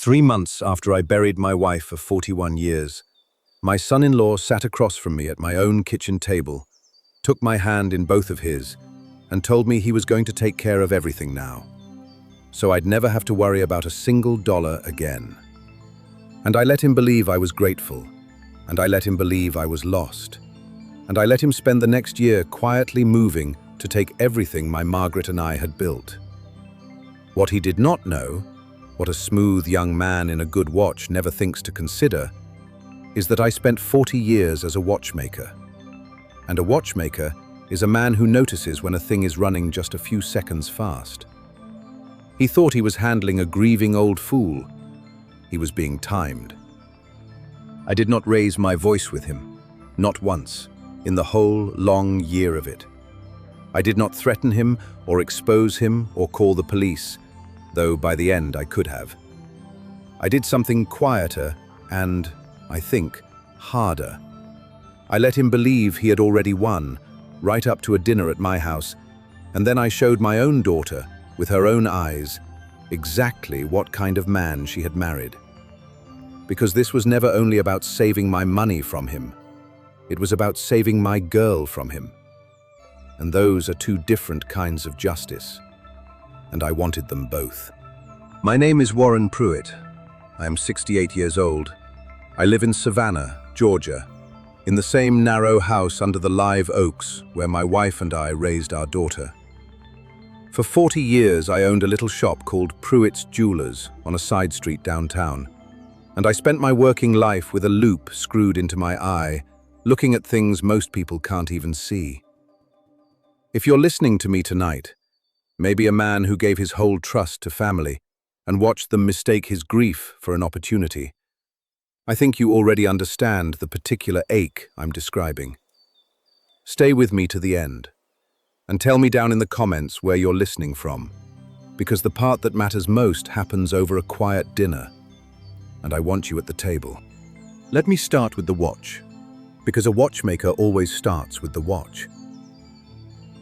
3 months after I buried my wife of 41 years, my son-in-law sat across from me at my own kitchen table, took my hand in both of his, and told me he was going to take care of everything now, so I'd never have to worry about a single dollar again. And I let him believe I was grateful, and I let him believe I was lost, and I let him spend the next year quietly moving to take everything my Margaret and I had built. What he did not know, what a smooth young man in a good watch never thinks to consider, is that I spent 40 years as a watchmaker. And a watchmaker is a man who notices when a thing is running just a few seconds fast. He thought he was handling a grieving old fool. He was being timed. I did not raise my voice with him, not once, in the whole long year of it. I did not threaten him or expose him or call the police, though by the end I could have. I did something quieter and, I think, harder. I let him believe he had already won, right up to a dinner at my house, and then I showed my own daughter, with her own eyes, exactly what kind of man she had married. Because this was never only about saving my money from him, it was about saving my girl from him. And those are two different kinds of justice, and I wanted them both. My name is Warren Pruitt. I am 68 years old. I live in Savannah, Georgia, in the same narrow house under the live oaks where my wife and I raised our daughter. For 40 years I owned a little shop called Pruitt's Jewelers on a side street downtown, and I spent my working life with a loupe screwed into my eye, looking at things most people can't even see. If you're listening to me tonight, maybe a man who gave his whole trust to family and watched them mistake his grief for an opportunity, I think you already understand the particular ache I'm describing. Stay with me to the end, and tell me down in the comments where you're listening from, because the part that matters most happens over a quiet dinner, and I want you at the table. Let me start with the watch, because a watchmaker always starts with the watch.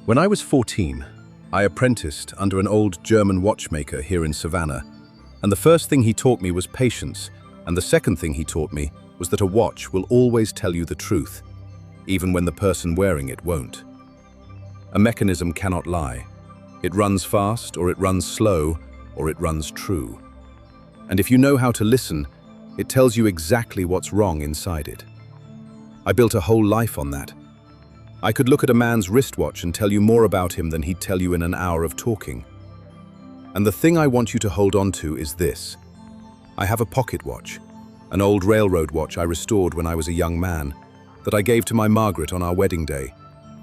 When I was 14, I apprenticed under an old German watchmaker here in Savannah, and the first thing he taught me was patience, and the second thing he taught me was that a watch will always tell you the truth, even when the person wearing it won't. A mechanism cannot lie. It runs fast, or it runs slow, or it runs true. And if you know how to listen, it tells you exactly what's wrong inside it. I built a whole life on that. I could look at a man's wristwatch and tell you more about him than he'd tell you in an hour of talking. And the thing I want you to hold on to is this. I have a pocket watch, an old railroad watch I restored when I was a young man, that I gave to my Margaret on our wedding day,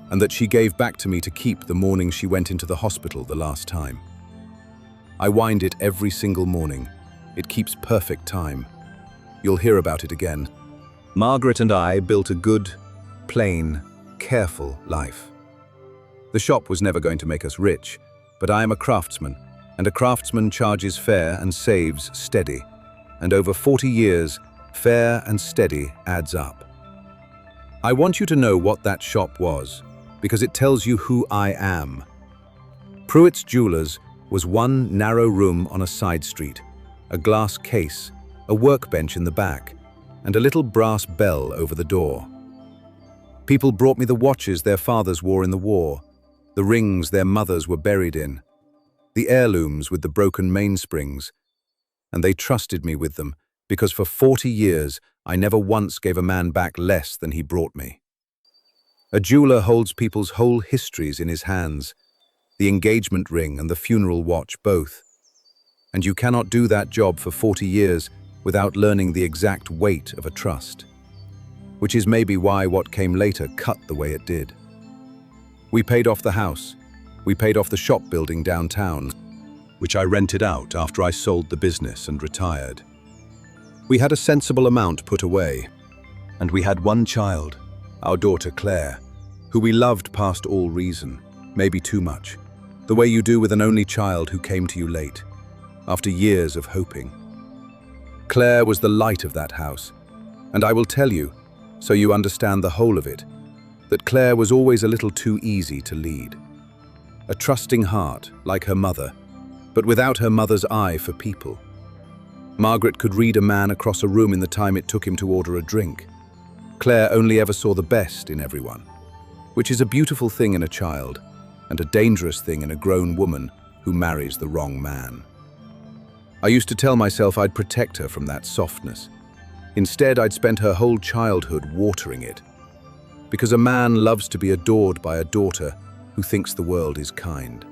and that she gave back to me to keep the morning she went into the hospital the last time. I wind it every single morning. It keeps perfect time. You'll hear about it again. Margaret and I built a good, plain, careful life. The shop was never going to make us rich, but I am a craftsman, and a craftsman charges fair and saves steady. And over 40 years, fair and steady adds up. I want you to know what that shop was, because it tells you who I am. Pruitt's Jewelers was one narrow room on a side street, a glass case, a workbench in the back, and a little brass bell over the door. People brought me the watches their fathers wore in the war, the rings their mothers were buried in, the heirlooms with the broken mainsprings, and they trusted me with them because for 40 years I never once gave a man back less than he brought me. A jeweler holds people's whole histories in his hands, the engagement ring and the funeral watch both. And you cannot do that job for 40 years without learning the exact weight of a trust, which is maybe why what came later cut the way it did. We paid off the house. We paid off the shop building downtown, which I rented out after I sold the business and retired. We had a sensible amount put away, and we had one child, our daughter Claire, who we loved past all reason, maybe too much, the way you do with an only child who came to you late, after years of hoping. Claire was the light of that house, and I will tell you, so you understand the whole of it, that Claire was always a little too easy to lead. A trusting heart, like her mother, but without her mother's eye for people. Margaret could read a man across a room in the time it took him to order a drink. Claire only ever saw the best in everyone, which is a beautiful thing in a child and a dangerous thing in a grown woman who marries the wrong man. I used to tell myself I'd protect her from that softness. Instead, I'd spent her whole childhood watering it. Because a man loves to be adored by a daughter who thinks the world is kind.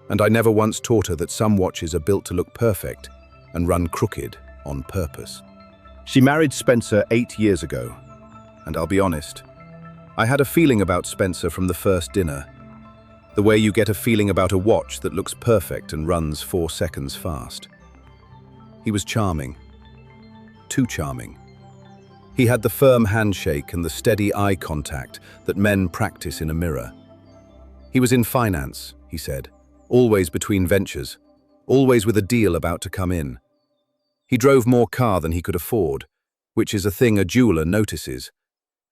And I never once taught her that some watches are built to look perfect and run crooked on purpose. She married Spencer 8 years ago, and I'll be honest, I had a feeling about Spencer from the first dinner. The way you get a feeling about a watch that looks perfect and runs 4 seconds fast. He was charming. Too charming. He had the firm handshake and the steady eye contact that men practice in a mirror. He was in finance, he said, always between ventures, always with a deal about to come in. He drove more car than he could afford, which is a thing a jeweler notices,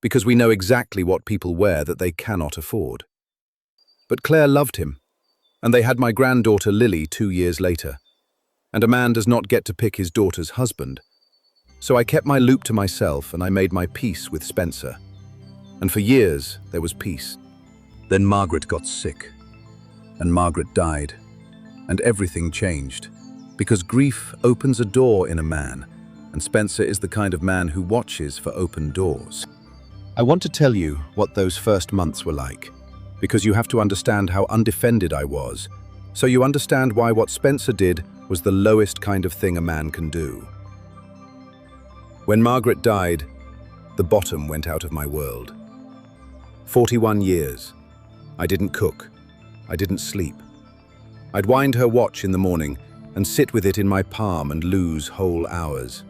because we know exactly what people wear that they cannot afford. But Claire loved him, and they had my granddaughter Lily 2 years later. And a man does not get to pick his daughter's husband. So I kept my loupe to myself and I made my peace with Spencer. And for years, there was peace. Then Margaret got sick. And Margaret died. And everything changed. Because grief opens a door in a man, and Spencer is the kind of man who watches for open doors. I want to tell you what those first months were like, because you have to understand how undefended I was, so you understand why what Spencer did was the lowest kind of thing a man can do. When Margaret died, the bottom went out of my world. 41 years. I didn't cook. I didn't sleep. I'd wind her watch in the morning and sit with it in my palm and lose whole hours.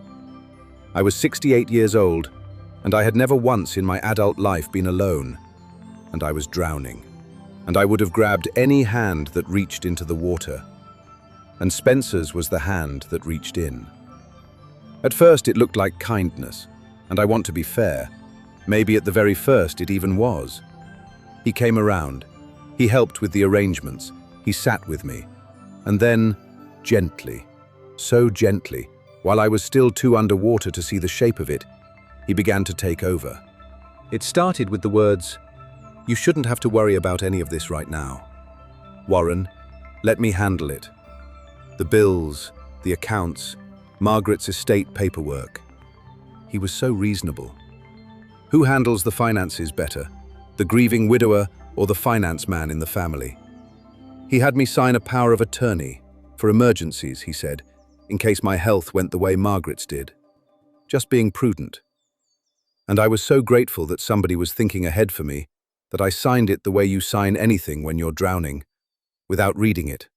I was 68 years old, and I had never once in my adult life been alone, and I was drowning, and I would have grabbed any hand that reached into the water. And Spencer's was the hand that reached in. At first it looked like kindness, and I want to be fair. Maybe at the very first it even was. He came around. He helped with the arrangements. He sat with me. And then, gently, so gently, while I was still too underwater to see the shape of it, he began to take over. It started with the words, "You shouldn't have to worry about any of this right now. Warren, let me handle it. The bills, the accounts, Margaret's estate paperwork." He was so reasonable. Who handles the finances better, the grieving widower or the finance man in the family? He had me sign a power of attorney, for emergencies, he said, in case my health went the way Margaret's did. Just being prudent. And I was so grateful that somebody was thinking ahead for me that I signed it the way you sign anything when you're drowning, without reading it,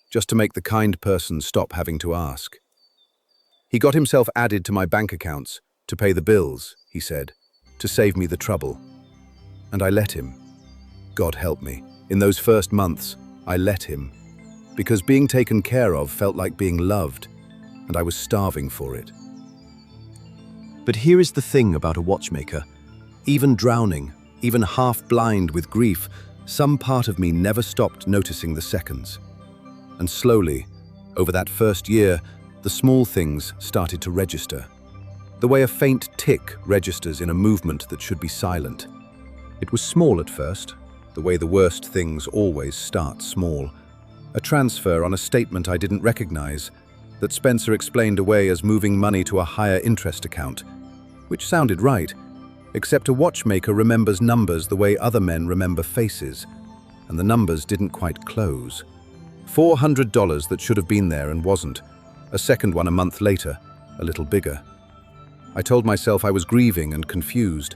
just to make the kind person stop having to ask. He got himself added to my bank accounts to pay the bills, he said, to save me the trouble. And I let him. God help me. In those first months, I let him. Because being taken care of felt like being loved, and I was starving for it. But here is the thing about a watchmaker. Even drowning, even half-blind with grief, some part of me never stopped noticing the seconds. And slowly, over that first year, the small things started to register. The way a faint tick registers in a movement that should be silent. It was small at first, the way the worst things always start small. A transfer on a statement I didn't recognize, that Spencer explained away as moving money to a higher interest account, which sounded right, except a watchmaker remembers numbers the way other men remember faces, and the numbers didn't quite close. $400 that should have been there and wasn't. A second one a month later, a little bigger. I told myself I was grieving and confused,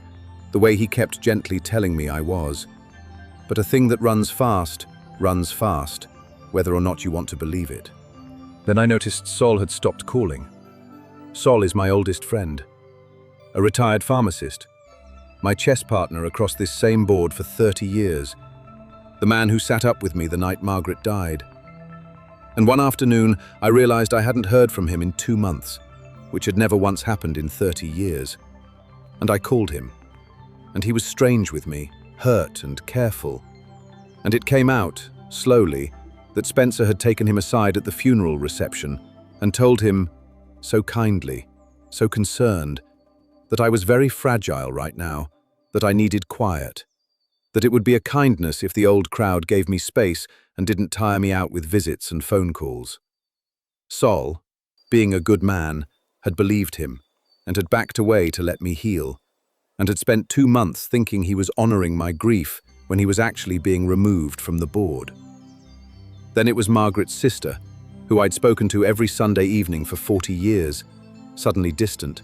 the way he kept gently telling me I was. But a thing that runs fast, whether or not you want to believe it. Then I noticed Sol had stopped calling. Sol is my oldest friend, a retired pharmacist, my chess partner across this same board for 30 years, the man who sat up with me the night Margaret died. And one afternoon, I realized I hadn't heard from him in 2 months, which had never once happened in 30 years. And I called him. And he was strange with me, hurt and careful. And it came out, slowly, that Spencer had taken him aside at the funeral reception and told him, so kindly, so concerned, that I was very fragile right now, that I needed quiet, that it would be a kindness if the old crowd gave me space and didn't tire me out with visits and phone calls. Sol, being a good man, had believed him and had backed away to let me heal, and had spent 2 months thinking he was honoring my grief when he was actually being removed from the board. Then it was Margaret's sister, who I'd spoken to every Sunday evening for 40 years, suddenly distant,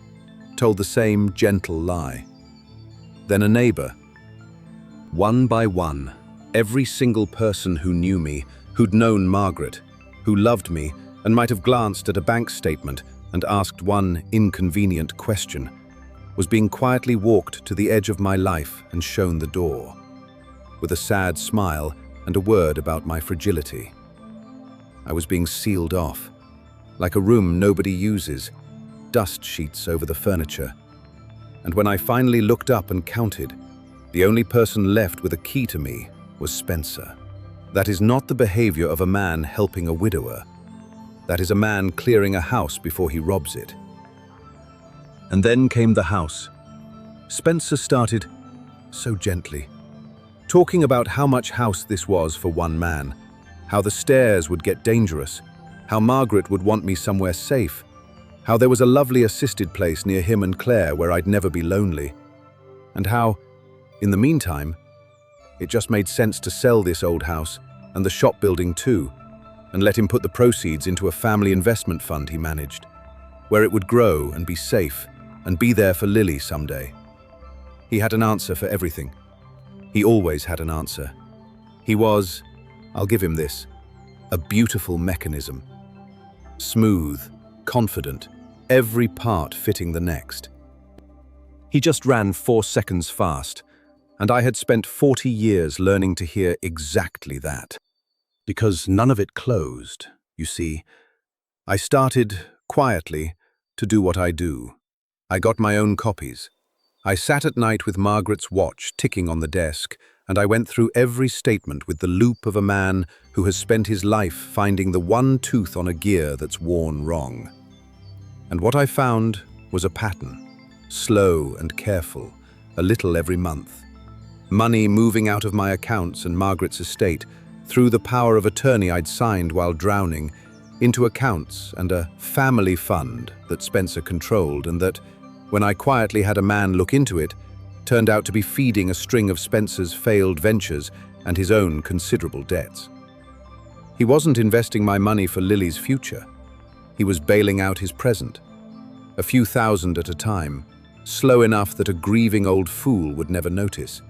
told the same gentle lie. Then a neighbor. One by one, every single person who knew me, who'd known Margaret, who loved me and might have glanced at a bank statement and asked one inconvenient question, was being quietly walked to the edge of my life and shown the door, with a sad smile and a word about my fragility. I was being sealed off, like a room nobody uses, dust sheets over the furniture. And when I finally looked up and counted, the only person left with a key to me was Spencer. That is not the behavior of a man helping a widower. That is a man clearing a house before he robs it. And then came the house. Spencer started, so gently, talking about how much house this was for one man, how the stairs would get dangerous, how Margaret would want me somewhere safe, how there was a lovely assisted place near him and Claire where I'd never be lonely, and how, in the meantime, it just made sense to sell this old house and the shop building too, and let him put the proceeds into a family investment fund he managed, where it would grow and be safe and be there for Lily someday. He had an answer for everything. He always had an answer. He was, I'll give him this, a beautiful mechanism. Smooth, confident, every part fitting the next. He just ran 4 seconds fast, and I had spent 40 years learning to hear exactly that. Because none of it closed, you see. I started, quietly, to do what I do. I got my own copies. I sat at night with Margaret's watch ticking on the desk, and I went through every statement with the loupe of a man who has spent his life finding the one tooth on a gear that's worn wrong. And what I found was a pattern, slow and careful, a little every month. Money moving out of my accounts and Margaret's estate, through the power of attorney I'd signed while drowning, into accounts and a family fund that Spencer controlled, and that, when I quietly had a man look into it, turned out to be feeding a string of Spencer's failed ventures and his own considerable debts. He wasn't investing my money for Lily's future. He was bailing out his present, a few thousand at a time, slow enough that a grieving old fool would never notice,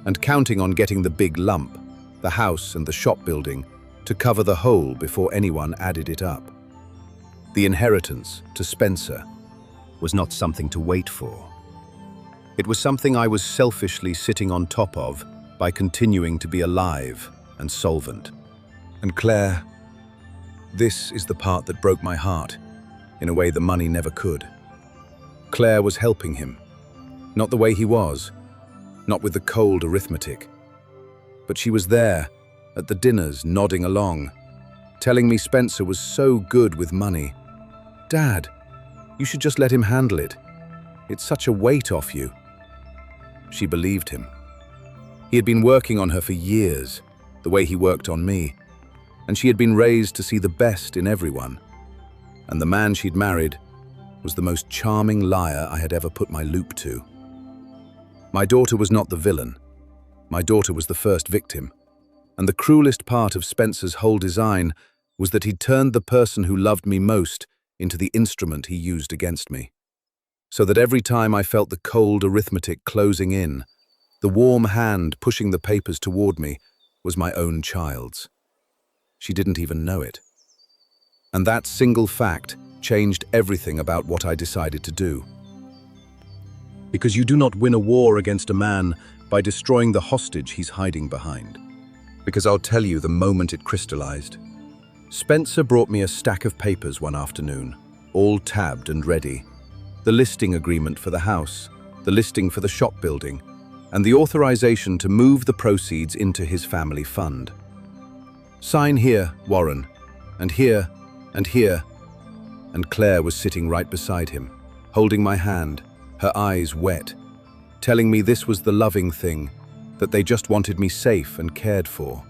and counting on getting the big lump, the house and the shop building, to cover the whole before anyone added it up. The inheritance, to Spencer, was not something to wait for. It was something I was selfishly sitting on top of by continuing to be alive and solvent. And Claire, this is the part that broke my heart, in a way the money never could. Claire was helping him, not the way he was, not with the cold arithmetic, but she was there, at the dinners, nodding along, telling me Spencer was so good with money. Dad, you should just let him handle it. It's such a weight off you. She believed him. He had been working on her for years, the way he worked on me, and she had been raised to see the best in everyone. And the man she'd married was the most charming liar I had ever put my loupe to. My daughter was not the villain. My daughter was the first victim. And the cruelest part of Spencer's whole design was that he'd turned the person who loved me most into the instrument he used against me. So that every time I felt the cold arithmetic closing in, the warm hand pushing the papers toward me was my own child's. She didn't even know it. And that single fact changed everything about what I decided to do. Because you do not win a war against a man by destroying the hostage he's hiding behind. Because I'll tell you the moment it crystallized. Spencer brought me a stack of papers one afternoon, all tabbed and ready. The listing agreement for the house, the listing for the shop building, and the authorization to move the proceeds into his family fund. Sign here, Warren, and here, and here. and Claire was sitting right beside him, holding my hand, her eyes wet, telling me this was the loving thing, that they just wanted me safe and cared for.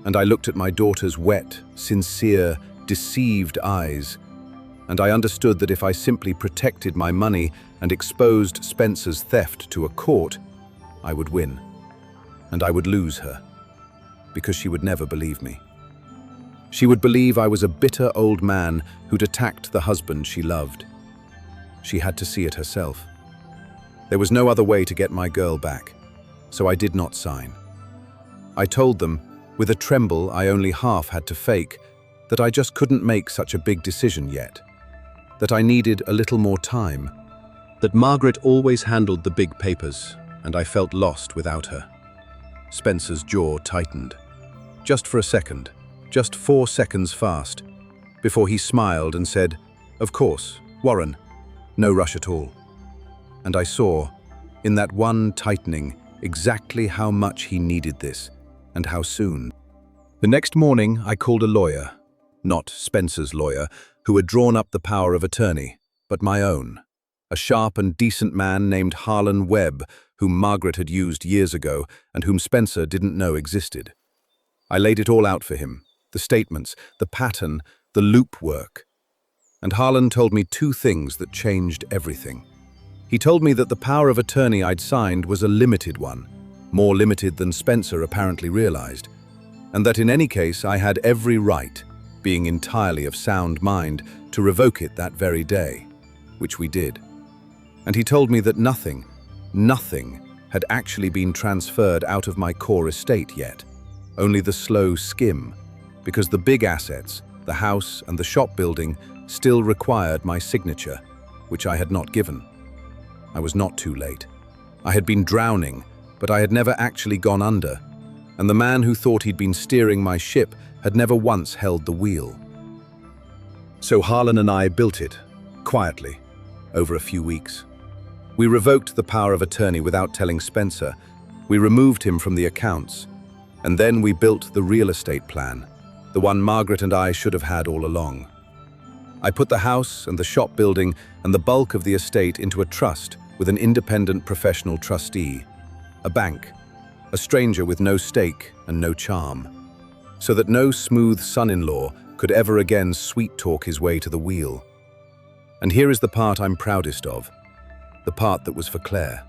And I looked at my daughter's wet, sincere, deceived eyes, and I understood that if I simply protected my money and exposed Spencer's theft to a court, I would win. And I would lose her, because she would never believe me. She would believe I was a bitter old man who'd attacked the husband she loved. She had to see it herself. There was no other way to get my girl back, so I did not sign. I told them, with a tremble I only half had to fake, that I just couldn't make such a big decision yet, that I needed a little more time, that Margaret always handled the big papers, and I felt lost without her. Spencer's jaw tightened. Just for a second, just 4 seconds fast, before he smiled and said, "Of course, Warren, no rush at all." And I saw, in that one tightening, exactly how much he needed this, and how soon. The next morning, I called a lawyer, not Spencer's lawyer, who had drawn up the power of attorney, but my own, a sharp and decent man named Harlan Webb, whom Margaret had used years ago and whom Spencer didn't know existed. I laid it all out for him, the statements, the pattern, the loupe work. And Harlan told me 2 things that changed everything. He told me that the power of attorney I'd signed was a limited one, more limited than Spencer apparently realized, and that in any case I had every right, being entirely of sound mind, to revoke it that very day, which we did. And he told me that nothing had actually been transferred out of my core estate yet, only the slow skim, because the big assets, the house and the shop building, still required my signature, which I had not given. I was not too late. I had been drowning, but I had never actually gone under, and the man who thought he'd been steering my ship had never once held the wheel. So Harlan and I built it, quietly, over a few weeks. We revoked the power of attorney without telling Spencer. We removed him from the accounts, and then we built the real estate plan, the one Margaret and I should have had all along. I put the house and the shop building and the bulk of the estate into a trust with an independent professional trustee, a bank, a stranger with no stake and no charm, so that no smooth son-in-law could ever again sweet-talk his way to the wheel. And here is the part I'm proudest of, the part that was for Claire.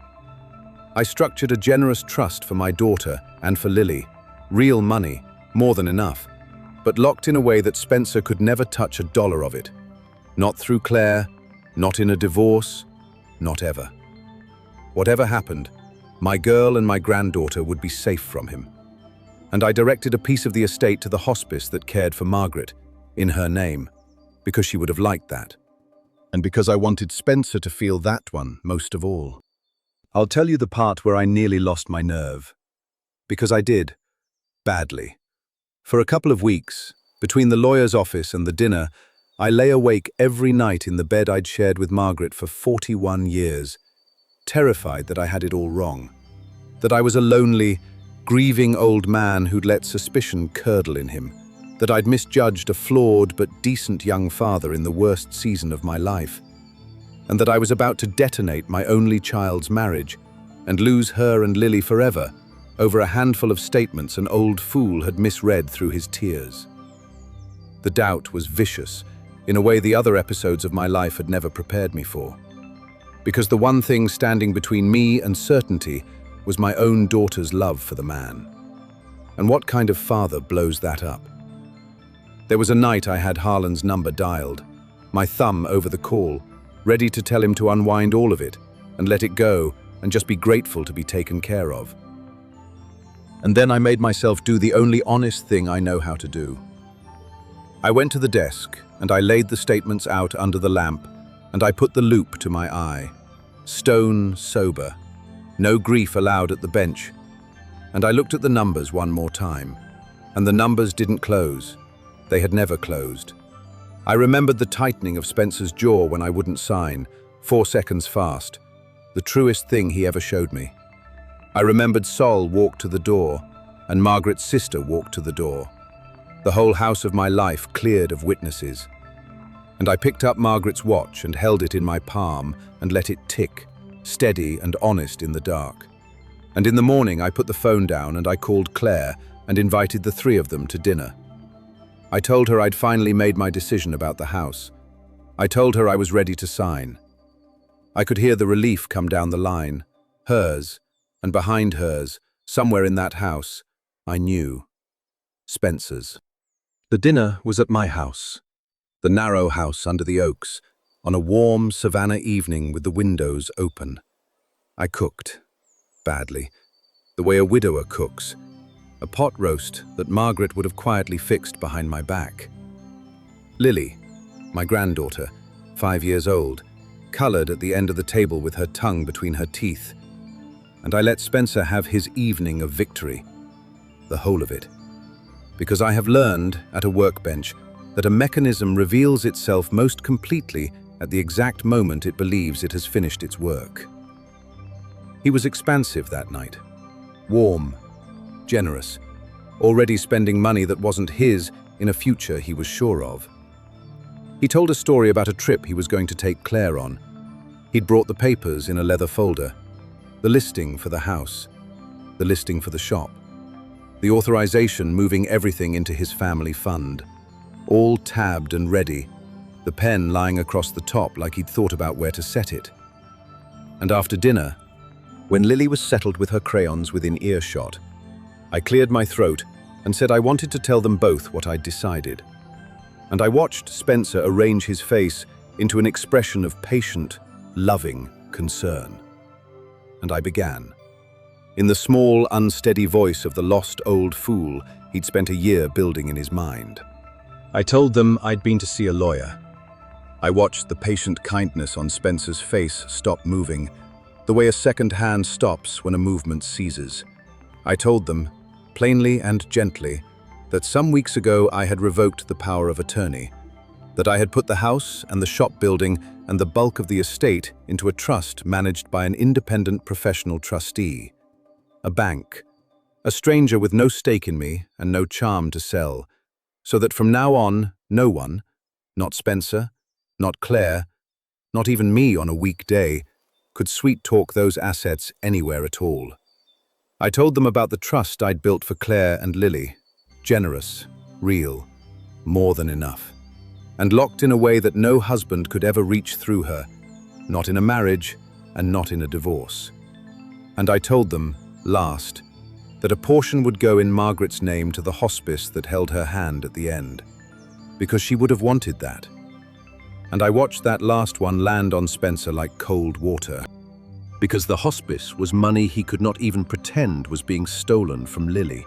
I structured a generous trust for my daughter and for Lily, real money, more than enough, but locked in a way that Spencer could never touch $1 of it. Not through Claire, not in a divorce, not ever. Whatever happened, my girl and my granddaughter would be safe from him. And I directed a piece of the estate to the hospice that cared for Margaret, in her name, because she would have liked that. And because I wanted Spencer to feel that one most of all. I'll tell you the part where I nearly lost my nerve. Because I did. Badly. For a couple of weeks, between the lawyer's office and the dinner, I lay awake every night in the bed I'd shared with Margaret for 41 years, terrified that I had it all wrong, that I was a lonely, grieving old man who'd let suspicion curdle in him, that I'd misjudged a flawed but decent young father in the worst season of my life, and that I was about to detonate my only child's marriage and lose her and Lily forever over a handful of statements an old fool had misread through his tears. The doubt was vicious, in a way the other episodes of my life had never prepared me for. Because the one thing standing between me and certainty was my own daughter's love for the man. And what kind of father blows that up? There was a night I had Harlan's number dialed, my thumb over the call, ready to tell him to unwind all of it and let it go and just be grateful to be taken care of. And then I made myself do the only honest thing I know how to do. I went to the desk and I laid the statements out under the lamp and I put the loupe to my eye. Stone sober. No grief allowed at the bench. And I looked at the numbers one more time. And the numbers didn't close. They had never closed. I remembered the tightening of Spencer's jaw when I wouldn't sign, 4 seconds fast. The truest thing he ever showed me. I remembered Sol walk to the door, and Margaret's sister walked to the door. The whole house of my life cleared of witnesses. And I picked up Margaret's watch and held it in my palm and let it tick, steady and honest in the dark. And in the morning I put the phone down and I called Claire and invited the three of them to dinner. I told her I'd finally made my decision about the house. I told her I was ready to sign. I could hear the relief come down the line, hers, and behind hers, somewhere in that house, I knew. Spencer's. The dinner was at my house, the narrow house under the oaks, on a warm Savannah evening with the windows open. I cooked, badly, the way a widower cooks, a pot roast that Margaret would have quietly fixed behind my back. Lily, my granddaughter, 5 years old, colored at the end of the table with her tongue between her teeth, and I let Spencer have his evening of victory, the whole of it. Because I have learned, at a workbench, that a mechanism reveals itself most completely at the exact moment it believes it has finished its work. He was expansive that night, warm, generous, already spending money that wasn't his in a future he was sure of. He told a story about a trip he was going to take Claire on. He'd brought the papers in a leather folder, the listing for the house, the listing for the shop, the authorization moving everything into his family fund, all tabbed and ready, the pen lying across the top like he'd thought about where to set it. And after dinner, when Lily was settled with her crayons within earshot, I cleared my throat and said I wanted to tell them both what I'd decided. And I watched Spencer arrange his face into an expression of patient, loving concern. And I began, in the small, unsteady voice of the lost old fool he'd spent a year building in his mind. I told them I'd been to see a lawyer. I watched the patient kindness on Spencer's face stop moving, the way a second hand stops when a movement ceases. I told them, plainly and gently, that some weeks ago I had revoked the power of attorney, that I had put the house and the shop building and the bulk of the estate into a trust managed by an independent professional trustee, a bank, a stranger with no stake in me and no charm to sell, so that from now on, no one, not Spencer, not Claire, not even me on a weekday, could sweet-talk those assets anywhere at all. I told them about the trust I'd built for Claire and Lily, generous, real, more than enough, and locked in a way that no husband could ever reach through her, not in a marriage and not in a divorce. And I told them, last, that a portion would go in Margaret's name to the hospice that held her hand at the end, because she would have wanted that. And I watched that last one land on Spencer like cold water, because the hospice was money he could not even pretend was being stolen from Lily.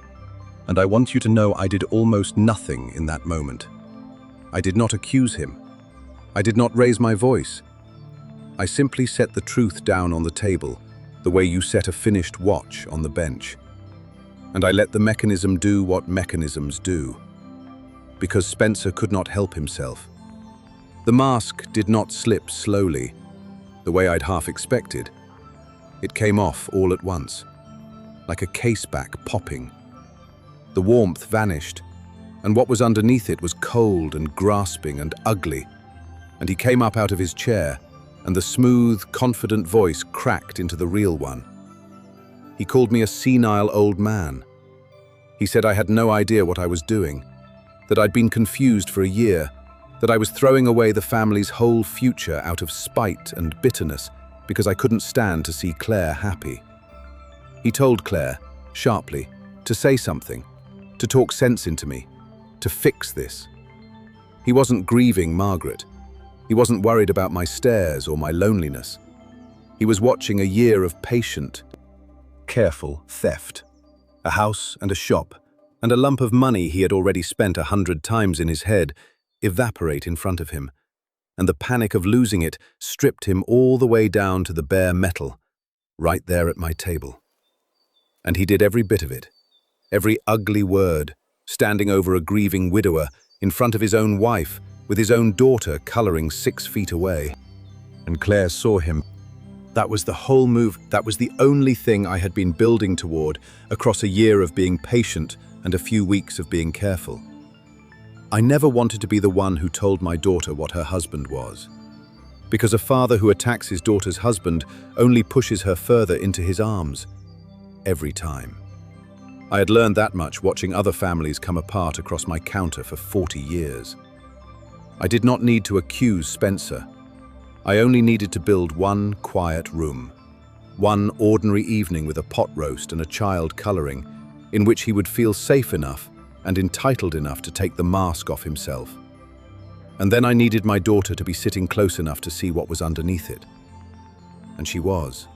And I want you to know I did almost nothing in that moment. I did not accuse him. I did not raise my voice. I simply set the truth down on the table, the way you set a finished watch on the bench. And I let the mechanism do what mechanisms do. Because Spencer could not help himself. The mask did not slip slowly, the way I'd half expected. It came off all at once, like a caseback popping. The warmth vanished, and what was underneath it was cold and grasping and ugly. And he came up out of his chair, and the smooth, confident voice cracked into the real one. He called me a senile old man. He said I had no idea what I was doing, that I'd been confused for a year, that I was throwing away the family's whole future out of spite and bitterness because I couldn't stand to see Claire happy. He told Claire, sharply, to say something, to talk sense into me, to fix this. He wasn't grieving Margaret. He wasn't worried about my stares or my loneliness. He was watching a year of patient, careful theft, a house and a shop, and a lump of money he had already spent 100 times in his head evaporate in front of him, and the panic of losing it stripped him all the way down to the bare metal, right there at my table. And he did every bit of it, every ugly word, standing over a grieving widower in front of his own wife, with his own daughter coloring 6 feet away. And Claire saw him. That was the whole move. That was the only thing I had been building toward across a year of being patient and a few weeks of being careful. I never wanted to be the one who told my daughter what her husband was. Because a father who attacks his daughter's husband only pushes her further into his arms. Every time. I had learned that much watching other families come apart across my counter for 40 years. I did not need to accuse Spencer. I only needed to build one quiet room. One ordinary evening with a pot roast and a child coloring, in which he would feel safe enough and entitled enough to take the mask off himself. And then I needed my daughter to be sitting close enough to see what was underneath it. And she was.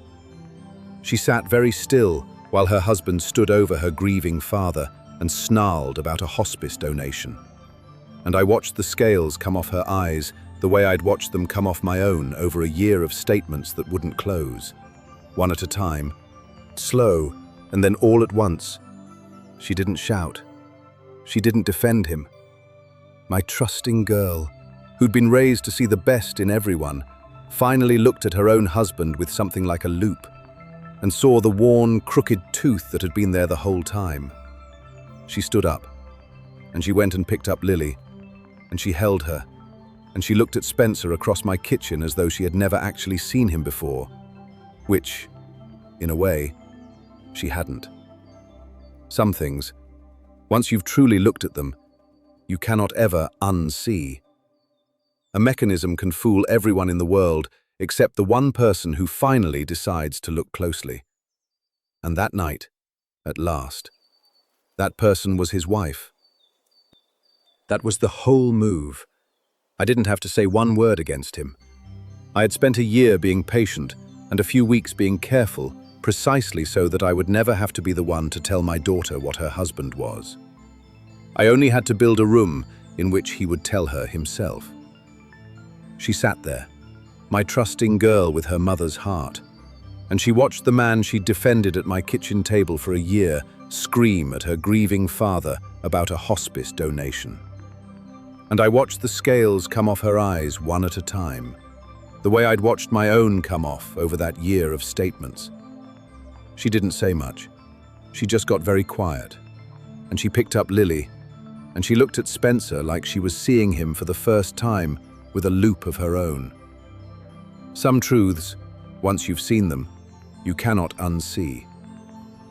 She sat very still while her husband stood over her grieving father and snarled about a hospice donation. And I watched the scales come off her eyes the way I'd watched them come off my own over a year of statements that wouldn't close. One at a time, slow, and then all at once. She didn't shout. She didn't defend him. My trusting girl, who'd been raised to see the best in everyone, finally looked at her own husband with something like a loupe and saw the worn, crooked tooth that had been there the whole time. She stood up, and she went and picked up Lily, and she held her, and she looked at Spencer across my kitchen as though she had never actually seen him before, which, in a way, she hadn't. Some things, once you've truly looked at them, you cannot ever unsee. A mechanism can fool everyone in the world except the one person who finally decides to look closely. And that night, at last, that person was his wife. That was the whole move. I didn't have to say one word against him. I had spent a year being patient and a few weeks being careful, precisely so that I would never have to be the one to tell my daughter what her husband was. I only had to build a room in which he would tell her himself. She sat there, my trusting girl with her mother's heart, and she watched the man she'd defended at my kitchen table for a year scream at her grieving father about a hospice donation. And I watched the scales come off her eyes one at a time, the way I'd watched my own come off over that year of statements. She didn't say much. She just got very quiet, and she picked up Lily, and she looked at Spencer like she was seeing him for the first time with a loupe of her own. Some truths, once you've seen them, you cannot unsee.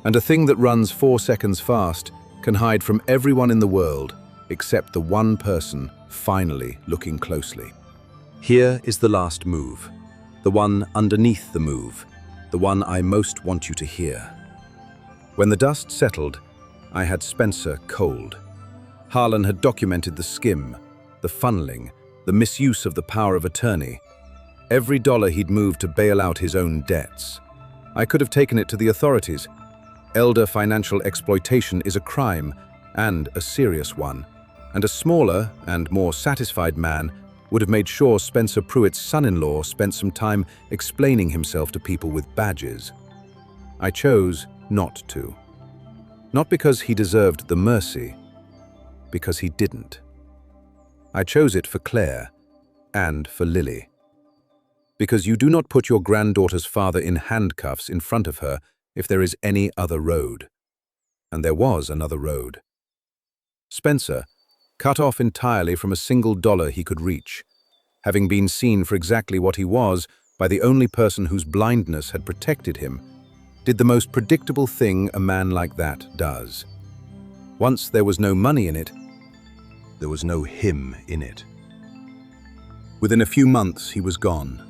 And a thing that runs 4 seconds fast can hide from everyone in the world except the one person finally looking closely. Here is the last move, the one underneath the move, the one I most want you to hear. When the dust settled, I had Spencer cold. Harlan had documented the skim, the funneling, the misuse of the power of attorney. Every dollar he'd moved to bail out his own debts. I could have taken it to the authorities. Elder financial exploitation is a crime, and a serious one. And a smaller and more satisfied man would have made sure Spencer Pruitt's son-in-law spent some time explaining himself to people with badges. I chose not to. Not because he deserved the mercy, because he didn't. I chose it for Claire and for Lily. Because you do not put your granddaughter's father in handcuffs in front of her if there is any other road. And there was another road. Spencer, cut off entirely from a single dollar he could reach, having been seen for exactly what he was by the only person whose blindness had protected him, did the most predictable thing a man like that does. Once there was no money in it, there was no him in it. Within a few months he was gone,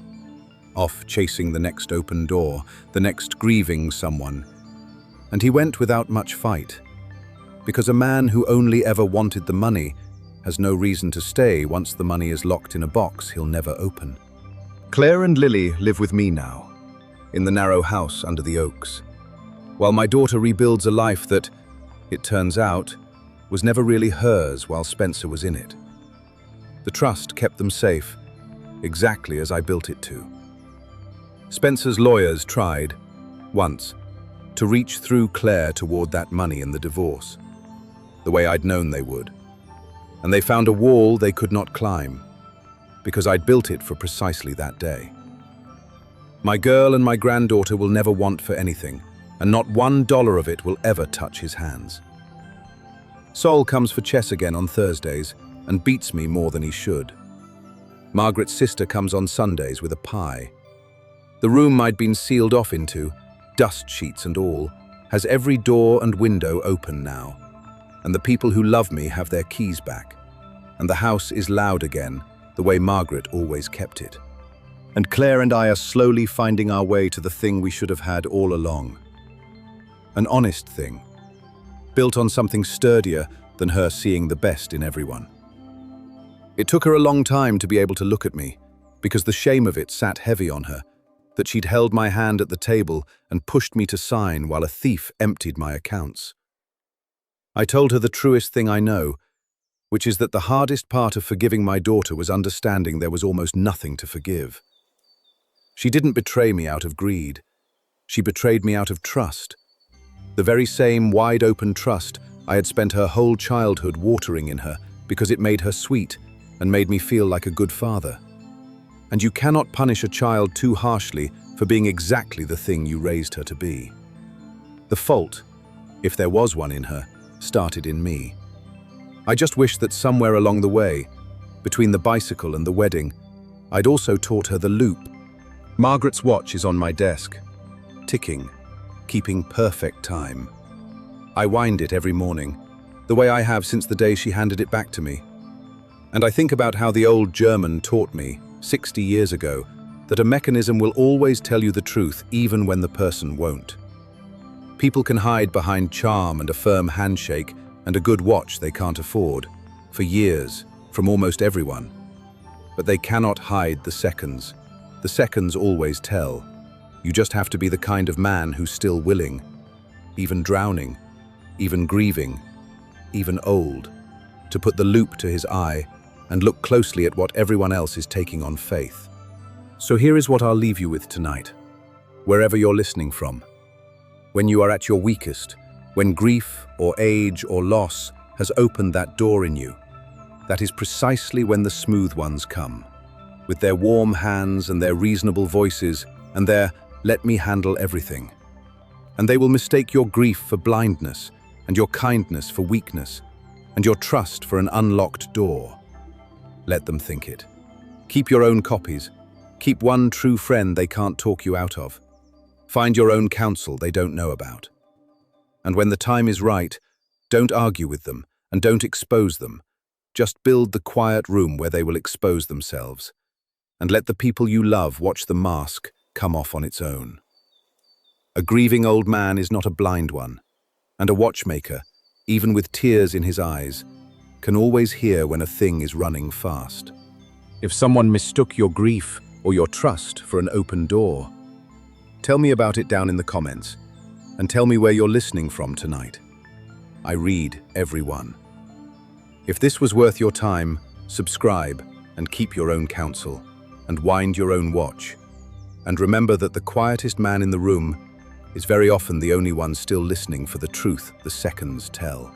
off chasing the next open door, the next grieving someone, and he went without much fight, because a man who only ever wanted the money has no reason to stay once the money is locked in a box he'll never open. Claire and Lily live with me now, in the narrow house under the oaks, while my daughter rebuilds a life that, it turns out, was never really hers while Spencer was in it. The trust kept them safe, exactly as I built it to. Spencer's lawyers tried, once, to reach through Claire toward that money in the divorce, the way I'd known they would. And they found a wall they could not climb, because I'd built it for precisely that day. My girl and my granddaughter will never want for anything, and not $1 of it will ever touch his hands. Sol comes for chess again on Thursdays, and beats me more than he should. Margaret's sister comes on Sundays with a pie. The room I'd been sealed off into, dust sheets and all, has every door and window open now, and the people who love me have their keys back, and the house is loud again, the way Margaret always kept it. And Claire and I are slowly finding our way to the thing we should have had all along. An honest thing, built on something sturdier than her seeing the best in everyone. It took her a long time to be able to look at me, because the shame of it sat heavy on her, that she'd held my hand at the table and pushed me to sign while a thief emptied my accounts. I told her the truest thing I know, which is that the hardest part of forgiving my daughter was understanding there was almost nothing to forgive. She didn't betray me out of greed. She betrayed me out of trust. The very same wide-open trust I had spent her whole childhood watering in her because it made her sweet and made me feel like a good father. And you cannot punish a child too harshly for being exactly the thing you raised her to be. The fault, if there was one in her, started in me. I just wish that somewhere along the way, between the bicycle and the wedding, I'd also taught her the loupe. Margaret's watch is on my desk, ticking, keeping perfect time. I wind it every morning, the way I have since the day she handed it back to me. And I think about how the old German taught me, 60 years ago, that a mechanism will always tell you the truth even when the person won't. People can hide behind charm and a firm handshake and a good watch they can't afford, for years, from almost everyone. But they cannot hide the seconds. The seconds always tell. You just have to be the kind of man who's still willing, even drowning, even grieving, even old, to put the loupe to his eye and look closely at what everyone else is taking on faith. So here is what I'll leave you with tonight, wherever you're listening from. When you are at your weakest, when grief or age or loss has opened that door in you, that is precisely when the smooth ones come, with their warm hands and their reasonable voices and their "let me handle everything." And they will mistake your grief for blindness and your kindness for weakness and your trust for an unlocked door. Let them think it. Keep your own copies. Keep one true friend they can't talk you out of. Find your own counsel they don't know about. And when the time is right, don't argue with them and don't expose them. Just build the quiet room where they will expose themselves. And let the people you love watch the mask come off on its own. A grieving old man is not a blind one, and a watchmaker, even with tears in his eyes, can always hear when a thing is running fast. If someone mistook your grief or your trust for an open door, tell me about it down in the comments, and tell me where you're listening from tonight. I read every one. If this was worth your time, subscribe and keep your own counsel, and wind your own watch. And remember that the quietest man in the room is very often the only one still listening for the truth the seconds tell.